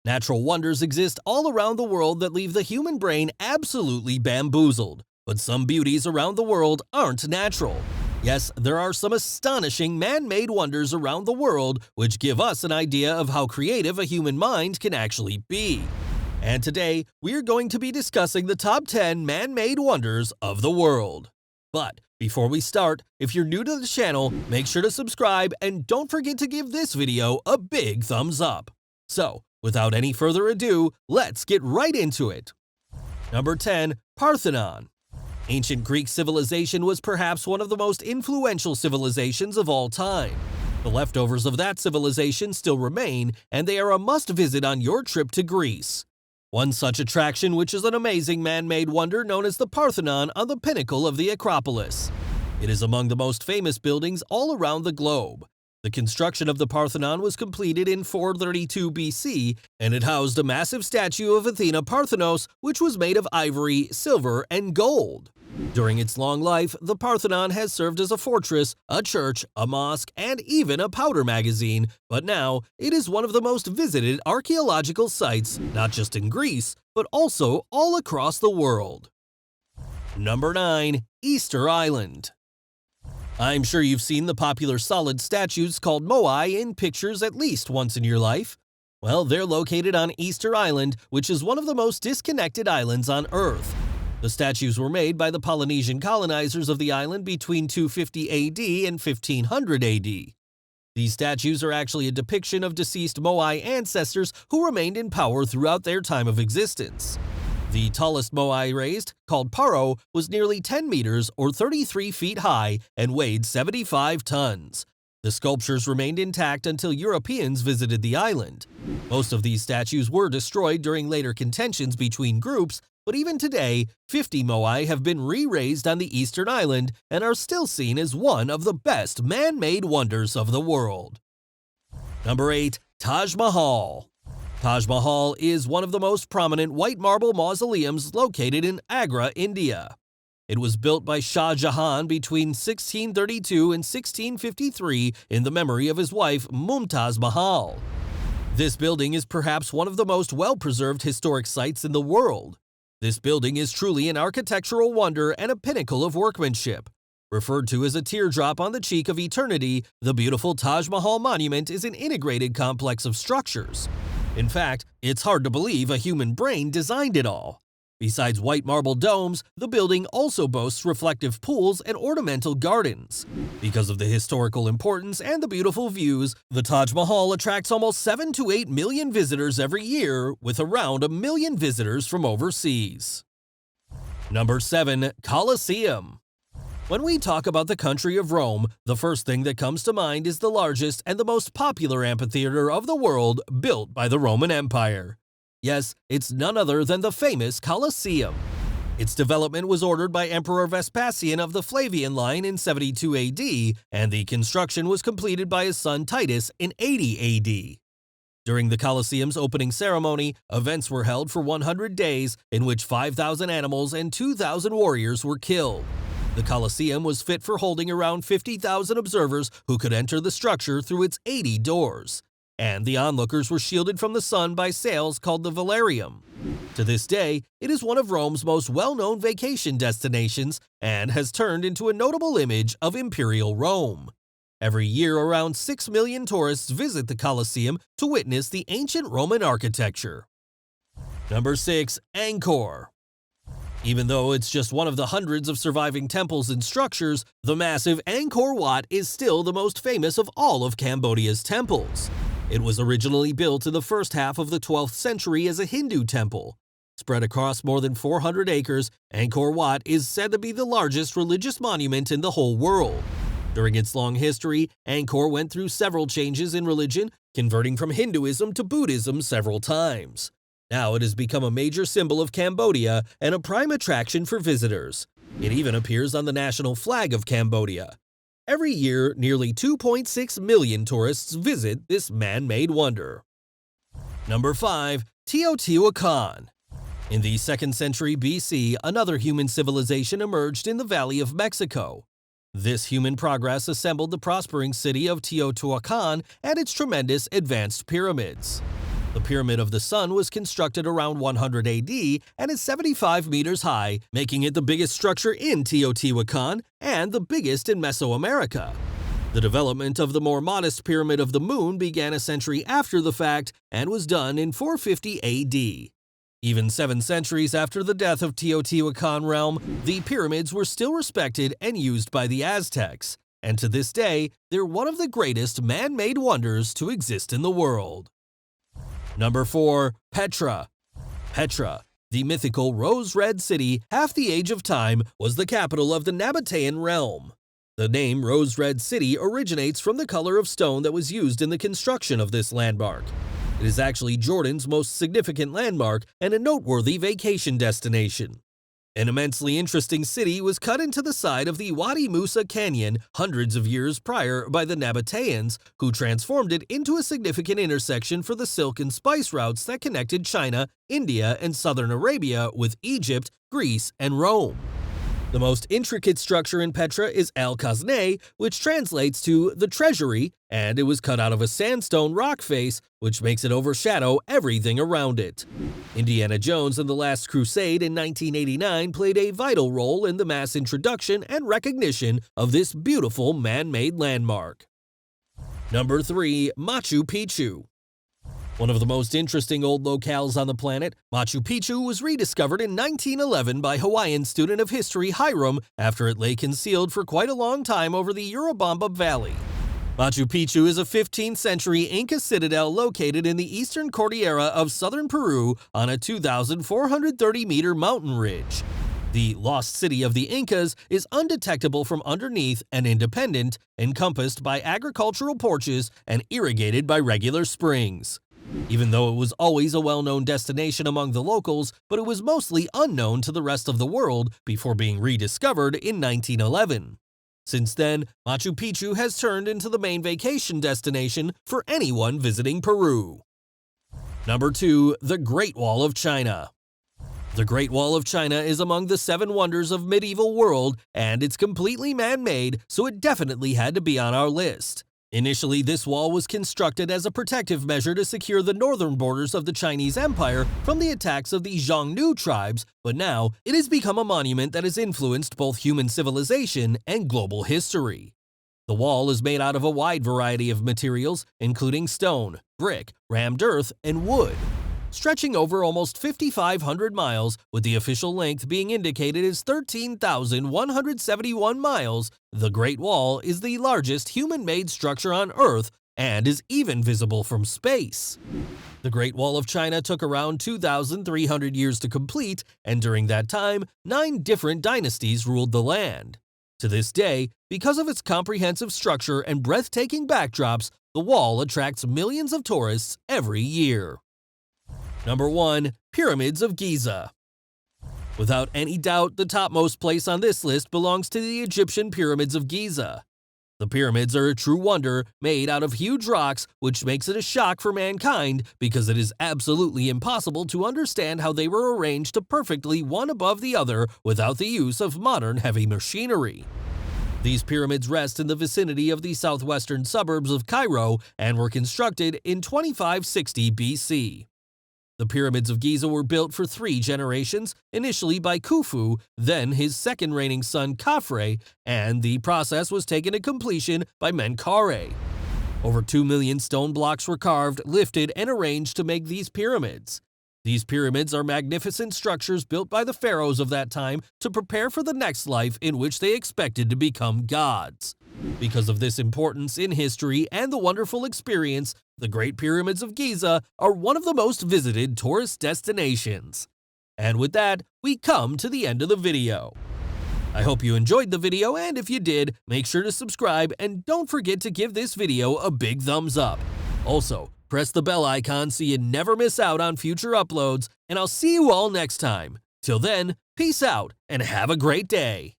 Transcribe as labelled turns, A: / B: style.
A: Natural wonders exist all around the world that leave the human brain absolutely bamboozled. But some beauties around the world aren't natural. Yes, there are some astonishing man-made wonders around the world which give us an idea of how creative a human mind can actually be. And today, we're going to be discussing the top 10 man-made wonders of the world. But before we start, if you're new to the channel, make sure to subscribe and don't forget to give this video a big thumbs up. So, without any further ado, let's get right into it. Number 10. Parthenon. Ancient Greek civilization was perhaps one of the most influential civilizations of all time. The leftovers of that civilization still remain, and they are a must-visit on your trip to Greece. One such attraction, which is an amazing man-made wonder known as the Parthenon on the pinnacle of the Acropolis. It is among the most famous buildings all around the globe. The construction of the Parthenon was completed in 432 BC, and it housed a massive statue of Athena Parthenos, which was made of ivory, silver, and gold. During its long life, the Parthenon has served as a fortress, a church, a mosque, and even a powder magazine, but now it is one of the most visited archaeological sites, not just in Greece, but also all across the world. Number 9. Easter Island. I'm sure you've seen the popular solid statues called moai in pictures at least once in your life. Well, they're located on Easter Island, which is one of the most disconnected islands on Earth. The statues were made by the Polynesian colonizers of the island between 250 AD and 1500 AD. These statues are actually a depiction of deceased moai ancestors who remained in power throughout their time of existence. The tallest moai raised, called Paro, was nearly 10 meters or 33 feet high and weighed 75 tons. The sculptures remained intact until Europeans visited the island. Most of these statues were destroyed during later contentions between groups, but even today, 50 moai have been re-raised on the Eastern Island and are still seen as one of the best man-made wonders of the world. Number 8. Taj Mahal. Taj Mahal is one of the most prominent white marble mausoleums located in Agra, India. It was built by Shah Jahan between 1632 and 1653 in the memory of his wife Mumtaz Mahal. This building is perhaps one of the most well-preserved historic sites in the world. This building is truly an architectural wonder and a pinnacle of workmanship. Referred to as a teardrop on the cheek of eternity, the beautiful Taj Mahal monument is an integrated complex of structures. In fact, it's hard to believe a human brain designed it all. Besides white marble domes, the building also boasts reflective pools and ornamental gardens. Because of the historical importance and the beautiful views, the Taj Mahal attracts almost 7 to 8 million visitors every year, with around 1 million visitors from overseas. Number 7. Colosseum. When we talk about the country of Rome, the first thing that comes to mind is the largest and the most popular amphitheater of the world built by the Roman Empire. Yes, it's none other than the famous Colosseum. Its development was ordered by Emperor Vespasian of the Flavian line in 72 AD, and the construction was completed by his son Titus in 80 AD. During the Colosseum's opening ceremony, events were held for 100 days, in which 5,000 animals and 2,000 warriors were killed. The Colosseum was fit for holding around 50,000 observers who could enter the structure through its 80 doors. And the onlookers were shielded from the sun by sails called the velarium. To this day, it is one of Rome's most well-known vacation destinations and has turned into a notable image of Imperial Rome. Every year, around 6 million tourists visit the Colosseum to witness the ancient Roman architecture. Number 6. Angkor. Even though it's just one of the hundreds of surviving temples and structures, the massive Angkor Wat is still the most famous of all of Cambodia's temples. It was originally built in the first half of the 12th century as a Hindu temple. Spread across more than 400 acres, Angkor Wat is said to be the largest religious monument in the whole world. During its long history, Angkor went through several changes in religion, converting from Hinduism to Buddhism several times. Now it has become a major symbol of Cambodia and a prime attraction for visitors. It even appears on the national flag of Cambodia. Every year, nearly 2.6 million tourists visit this man-made wonder. Number 5. Teotihuacan. In the 2nd century BC, another human civilization emerged in the Valley of Mexico. This human progress assembled the prospering city of Teotihuacan and its tremendous advanced pyramids. The Pyramid of the Sun was constructed around 100 AD and is 75 meters high, making it the biggest structure in Teotihuacan and the biggest in Mesoamerica. The development of the more modest Pyramid of the Moon began a century after the fact and was done in 450 AD. Even 7 centuries after the death of Teotihuacan realm, the pyramids were still respected and used by the Aztecs, and to this day, they're one of the greatest man-made wonders to exist in the world. Number 4. Petra. Petra, the mythical rose-red city half the age of time, was the capital of the Nabatean realm. The name Rose Red City originates from the color of stone that was used in the construction of this landmark. It is actually Jordan's most significant landmark and a noteworthy vacation destination. An immensely interesting city was cut into the side of the Wadi Musa Canyon hundreds of years prior by the Nabateans, who transformed it into a significant intersection for the silk and spice routes that connected China, India, and southern Arabia with Egypt, Greece, and Rome. The most intricate structure in Petra is Al-Khazneh, which translates to the treasury, and it was cut out of a sandstone rock face, which makes it overshadow everything around it. Indiana Jones and the Last Crusade in 1989 played a vital role in the mass introduction and recognition of this beautiful man-made landmark. Number 3. Machu Picchu. One of the most interesting old locales on the planet, Machu Picchu was rediscovered in 1911 by Hawaiian student of history Hiram after it lay concealed for quite a long time over the Urubamba Valley. Machu Picchu is a 15th century Inca citadel located in the eastern Cordillera of southern Peru on a 2,430-meter mountain ridge. The lost city of the Incas is undetectable from underneath and independent, encompassed by agricultural porches and irrigated by regular springs. Even though it was always a well-known destination among the locals, but it was mostly unknown to the rest of the world before being rediscovered in 1911. Since then, Machu Picchu has turned into the main vacation destination for anyone visiting Peru. Number 2. The Great Wall of China. The Great Wall of China is among the 7 wonders of medieval world, and it's completely man-made, so it definitely had to be on our list. Initially, this wall was constructed as a protective measure to secure the northern borders of the Chinese Empire from the attacks of the Xiongnu tribes, but now it has become a monument that has influenced both human civilization and global history. The wall is made out of a wide variety of materials, including stone, brick, rammed earth, and wood. Stretching over almost 5,500 miles, with the official length being indicated as 13,171 miles, the Great Wall is the largest human-made structure on Earth and is even visible from space. The Great Wall of China took around 2,300 years to complete, and during that time, 9 different dynasties ruled the land. To this day, because of its comprehensive structure and breathtaking backdrops, the wall attracts millions of tourists every year. Number 1. Pyramids of Giza. Without any doubt, the topmost place on this list belongs to the Egyptian Pyramids of Giza. The pyramids are a true wonder, made out of huge rocks, which makes it a shock for mankind because it is absolutely impossible to understand how they were arranged to perfectly one above the other without the use of modern heavy machinery. These pyramids rest in the vicinity of the southwestern suburbs of Cairo and were constructed in 2560 BC. The pyramids of Giza were built for 3 generations, initially by Khufu, then his second reigning son Khafre, and the process was taken to completion by Menkaure. Over 2 million stone blocks were carved, lifted, and arranged to make these pyramids. These pyramids are magnificent structures built by the pharaohs of that time to prepare for the next life in which they expected to become gods. Because of this importance in history and the wonderful experience, the Great Pyramids of Giza are one of the most visited tourist destinations. And with that, we come to the end of the video. I hope you enjoyed the video, and if you did, make sure to subscribe and don't forget to give this video a big thumbs up. Also, press the bell icon so you never miss out on future uploads, and I'll see you all next time. Till then, peace out and have a great day.